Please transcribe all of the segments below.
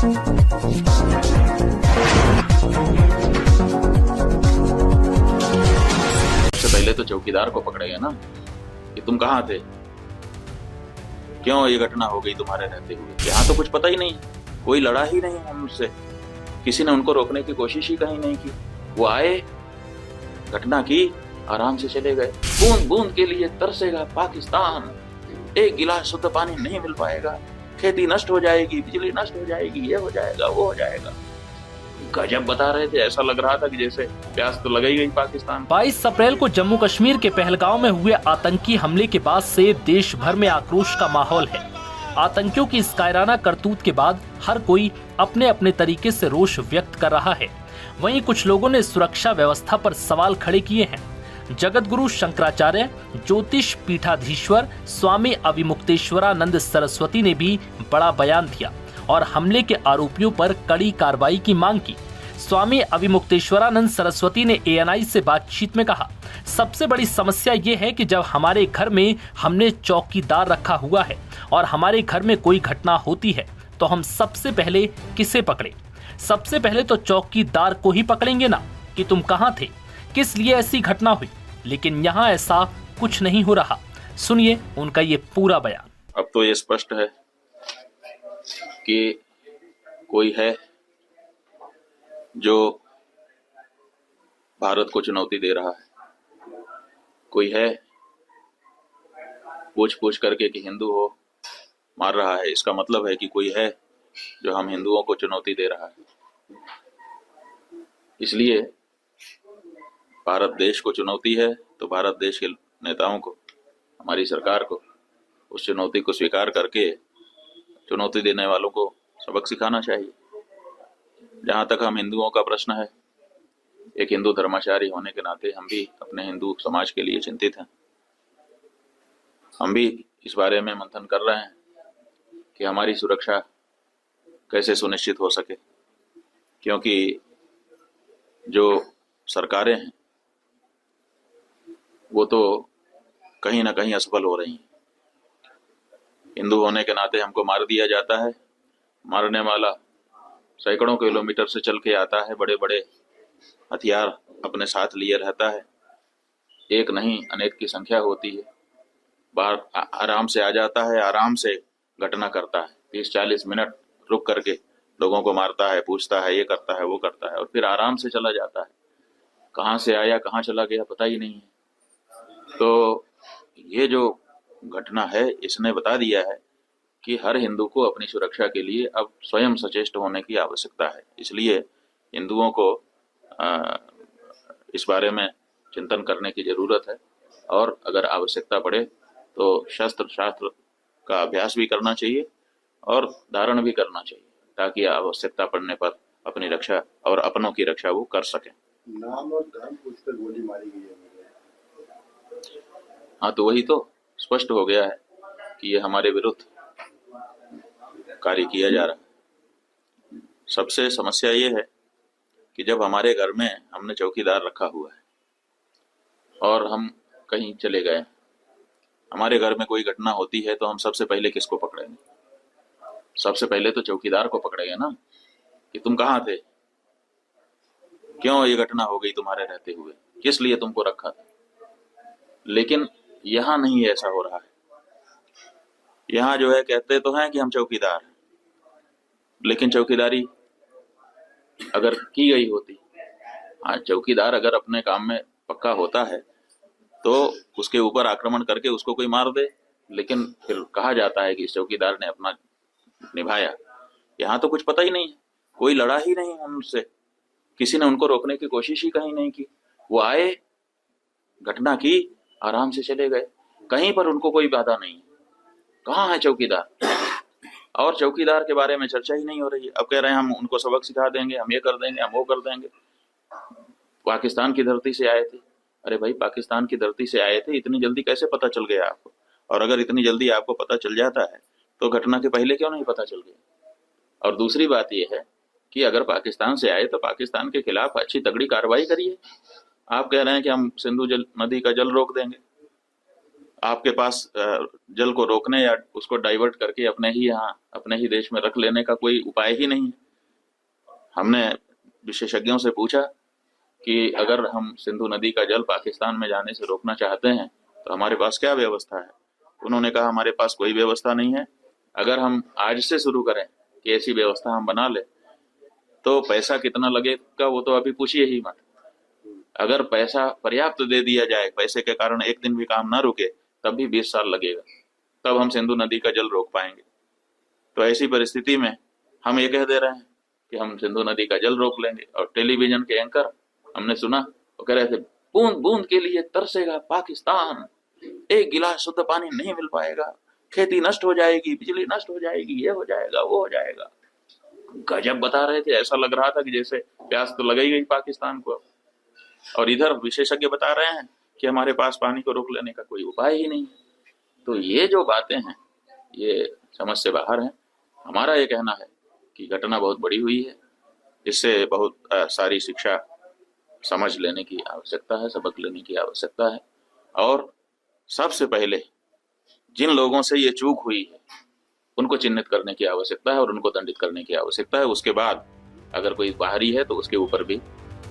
सबसे पहले तो चौकीदार को पकड़ेगा ना कि तुम कहाँ थे, क्यों ये घटना हो गई तुम्हारे रहते हुए। यहाँ तो कुछ पता ही नहीं, कोई लड़ा ही नहीं उनसे, किसी ने उनको रोकने की कोशिश ही कहीं नहीं की। वो आए, घटना की, आराम से चले गए। बूंद बूंद के लिए तरसेगा पाकिस्तान, एक गिलास शुद्ध पानी नहीं मिल पाएगा, खेती नष्ट हो जाएगी, बिजली नष्ट हो जाएगी, ये हो जाएगा, वो हो जाएगा। गजब बता रहे थे, ऐसा लग रहा था कि जैसे प्यास तो लग ही गई पाकिस्तान। 22 अप्रैल को जम्मू कश्मीर के पहलगांव में हुए आतंकी हमले के बाद से देश भर में आक्रोश का माहौल है। आतंकियों की इस कायराना करतूत के बाद हर कोई अपने अपने तरीके से रोष व्यक्त कर रहा है। वहीं कुछ लोगों ने सुरक्षा व्यवस्था पर सवाल खड़े किए हैं। जगतगुरु शंकराचार्य, ज्योतिष पीठाधीश्वर स्वामी अविमुक्तेश्वरानंद सरस्वती ने भी बड़ा बयान दिया और हमले के आरोपियों पर कड़ी कार्रवाई की मांग की। स्वामी अविमुक्तेश्वरानंद सरस्वती ने ANI से बातचीत में कहा, सबसे बड़ी समस्या ये है कि जब हमारे घर में हमने चौकीदार रखा हुआ है और हमारे घर में कोई घटना होती है तो हम सबसे पहले किसे पकड़े? सबसे पहले तो चौकीदार को ही पकड़ेंगे ना कि तुम कहाँ थे, किस लिए ऐसी घटना हुई। लेकिन यहाँ ऐसा कुछ नहीं हो रहा। सुनिए उनका ये पूरा बयान। अब तो ये स्पष्ट है कि कोई है जो भारत को चुनौती दे रहा है, कोई है पूछ पूछ करके कि हिंदू हो मार रहा है। इसका मतलब है कि कोई है जो हम हिंदुओं को चुनौती दे रहा है। इसलिए भारत देश को चुनौती है तो भारत देश के नेताओं को, हमारी सरकार को उस चुनौती को स्वीकार करके चुनौती देने वालों को सबक सिखाना चाहिए। जहाँ तक हम हिंदुओं का प्रश्न है, एक हिंदू धर्माचारी होने के नाते हम भी अपने हिंदू समाज के लिए चिंतित हैं। हम भी इस बारे में मंथन कर रहे हैं कि हमारी सुरक्षा कैसे सुनिश्चित हो सके, क्योंकि जो सरकारें हैं वो तो कहीं ना कहीं असफल हो रही हैं। हिंदू होने के नाते हमको मार दिया जाता है, मारने वाला सैकड़ों किलोमीटर से चल के आता है, बड़े बड़े हथियार अपने साथ लिए रहता है, एक नहीं अनेक की संख्या होती है। बाहर आराम से आ जाता है, आराम से घटना करता है, 30-40 मिनट रुक करके लोगों को मारता है, पूछता है, ये करता है, वो करता है, और फिर आराम से चला जाता है। कहाँ से आया कहाँ चला गया पता ही नहीं है। तो ये जो घटना है इसने बता दिया है कि हर हिंदू को अपनी सुरक्षा के लिए अब स्वयं सचेष्ट होने की आवश्यकता है। इसलिए हिंदुओं को इस बारे में चिंतन करने की जरूरत है, और अगर आवश्यकता पड़े तो शस्त्र शास्त्र का अभ्यास भी करना चाहिए और धारण भी करना चाहिए, ताकि आवश्यकता पड़ने पर अपनी रक्षा और अपनों की रक्षा वो कर सकें। नाम और धर्म पूछकर गोली मारी गई है। हाँ, तो वही तो स्पष्ट हो गया है कि ये हमारे विरुद्ध कार्य किया जा रहा है। सबसे समस्या ये है कि जब हमारे घर में हमने चौकीदार रखा हुआ है और हम कहीं चले गए, हमारे घर में कोई घटना होती है तो हम सबसे पहले किसको पकड़ेंगे? सबसे पहले तो चौकीदार को पकड़ेंगे ना कि तुम कहाँ थे, क्यों ये घटना हो गई तुम्हारे रहते हुए, किस लिए तुमको रखा था। लेकिन यहाँ नहीं ऐसा हो रहा है। यहाँ जो है कहते तो हैं कि हम चौकीदार हैं, लेकिन चौकीदारी अगर की गई होती, हाँ चौकीदार अगर अपने काम में पक्का होता है तो उसके ऊपर आक्रमण करके उसको कोई मार दे, लेकिन फिर कहा जाता है कि इस चौकीदार ने अपना निभाया। यहाँ तो कुछ पता ही नहीं है, कोई लड़ा ही नहीं उनसे, किसी ने उनको रोकने की कोशिश ही कहीं नहीं की। वो आए, घटना की, आराम से चले गए, कहीं पर उनको कोई बाधा नहीं है। कहाँ है चौकीदार? और चौकीदार के बारे में चर्चा ही नहीं हो रही है। अब कह रहे हैं हम उनको सबक सिखा देंगे, हम ये कर देंगे, हम वो कर देंगे। पाकिस्तान की धरती से आए थे। अरे भाई, पाकिस्तान की धरती से आए थे, इतनी जल्दी कैसे पता चल गया आपको? और अगर इतनी जल्दी आपको पता चल जाता है तो घटना के पहले क्यों नहीं पता चल गया? और दूसरी बात यह है कि अगर पाकिस्तान से आए तो पाकिस्तान के खिलाफ अच्छी तगड़ी कार्रवाई करिए। आप कह रहे हैं कि हम सिंधु नदी का जल रोक देंगे, आपके पास जल को रोकने या उसको डाइवर्ट करके अपने ही यहाँ अपने ही देश में रख लेने का कोई उपाय ही नहीं है। हमने विशेषज्ञों से पूछा कि अगर हम सिंधु नदी का जल पाकिस्तान में जाने से रोकना चाहते हैं तो हमारे पास क्या व्यवस्था है। उन्होंने कहा हमारे पास कोई व्यवस्था नहीं है। अगर हम आज से शुरू करें कि ऐसी व्यवस्था हम बना ले तो पैसा कितना लगेगा वो तो अभी पूछिए ही मत। अगर पैसा पर्याप्त दे दिया जाए, पैसे के कारण एक दिन भी काम ना रुके, तब भी 20 साल लगेगा, तब हम सिंधु नदी का जल रोक पाएंगे। तो ऐसी परिस्थिति में हम ये कह दे रहे हैं कि हम सिंधु नदी का जल रोक लेंगे। और टेलीविजन के एंकर हमने सुना, वो कह रहे थे बूंद बूंद के लिए तरसेगा पाकिस्तान, एक गिलास शुद्ध पानी नहीं मिल पाएगा, खेती नष्ट हो जाएगी, बिजली नष्ट हो जाएगी, ये हो जाएगा, वो हो जाएगा। गजब बता रहे थे, ऐसा लग रहा था कि जैसे प्यास तो लग ही गई पाकिस्तान को। और इधर विशेषज्ञ बता रहे हैं कि हमारे पास पानी को रोक लेने का कोई उपाय ही नहीं है। तो ये जो बातें हैं ये समझ से बाहर हैं। हमारा ये कहना है कि घटना बहुत बड़ी हुई है, इससे बहुत सारी शिक्षा समझ लेने की आवश्यकता है, सबक लेने की आवश्यकता है। और सबसे पहले जिन लोगों से ये चूक हुई है उनको चिन्हित करने की आवश्यकता है और उनको दंडित करने की आवश्यकता है। उसके बाद अगर कोई बाहरी है तो उसके ऊपर भी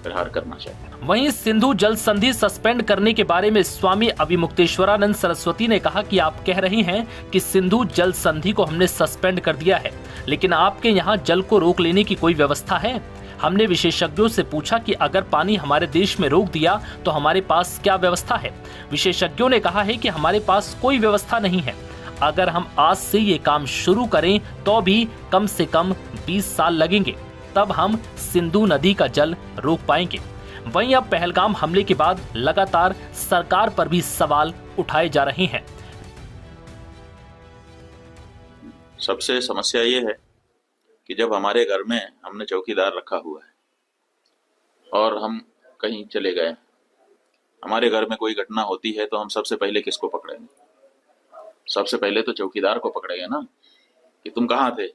प्रहार करना चाहिए। वहीं सिंधु जल संधि सस्पेंड करने के बारे में स्वामी अविमुक्तेश्वरानंद सरस्वती ने कहा कि आप कह रही हैं कि सिंधु जल संधि को हमने सस्पेंड कर दिया है, लेकिन आपके यहाँ जल को रोक लेने की कोई व्यवस्था है? हमने विशेषज्ञों से पूछा कि अगर पानी हमारे देश में रोक दिया तो हमारे पास क्या व्यवस्था है। विशेषज्ञों ने कहा है कि हमारे पास कोई व्यवस्था नहीं है। अगर हम आज से ये काम शुरू करें तो भी कम से कम 20 साल लगेंगे, तब हम सिंधु नदी का जल रोक पाएंगे। वहीं अब पहलगाम हमले के बाद लगातार सरकार पर भी सवाल उठाए जा रहे हैं। सबसे समस्या ये है कि जब हमारे घर में हमने चौकीदार रखा हुआ है और हम कहीं चले गए, हमारे घर में कोई घटना होती है तो हम सबसे पहले किसको पकड़ेंगे? सबसे पहले तो चौकीदार को पकड़ेंगे ना, कि तुम कहाँ थे,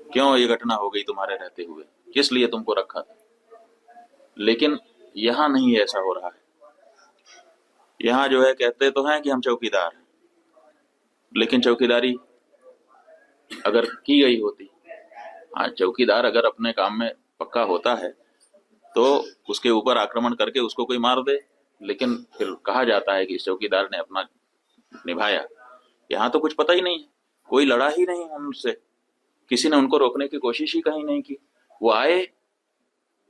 क्यों ये घटना हो गई तुम्हारे रहते हुए, किस लिए तुमको रखा था। लेकिन यहाँ नहीं ऐसा हो रहा है। यहाँ जो है कहते तो हैं कि हम चौकीदार हैं, लेकिन चौकीदारी अगर की गई होती, हाँ चौकीदार अगर अपने काम में पक्का होता है तो उसके ऊपर आक्रमण करके उसको कोई मार दे, लेकिन फिर कहा जाता है कि इस चौकीदार ने अपना निभाया। यहाँ तो कुछ पता ही नहीं है, कोई लड़ा ही नहीं उनसे, किसी ने उनको रोकने की कोशिश ही कहीं नहीं की। वो आए,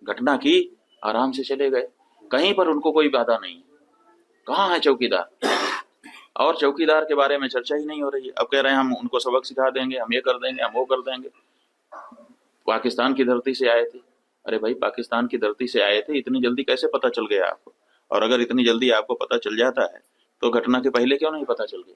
घटना की, आराम से चले गए, कहीं पर उनको कोई बाधा नहीं। कहाँ है चौकीदार? और चौकीदार के बारे में चर्चा ही नहीं हो रही है। अब कह रहे हैं हम उनको सबक सिखा देंगे, हम ये कर देंगे, हम वो कर देंगे। पाकिस्तान की धरती से आए थे। अरे भाई, पाकिस्तान की धरती से आए थे, इतनी जल्दी कैसे पता चल गया आपको? और अगर इतनी जल्दी आपको पता चल जाता है तो घटना के पहले क्यों नहीं पता चल गया?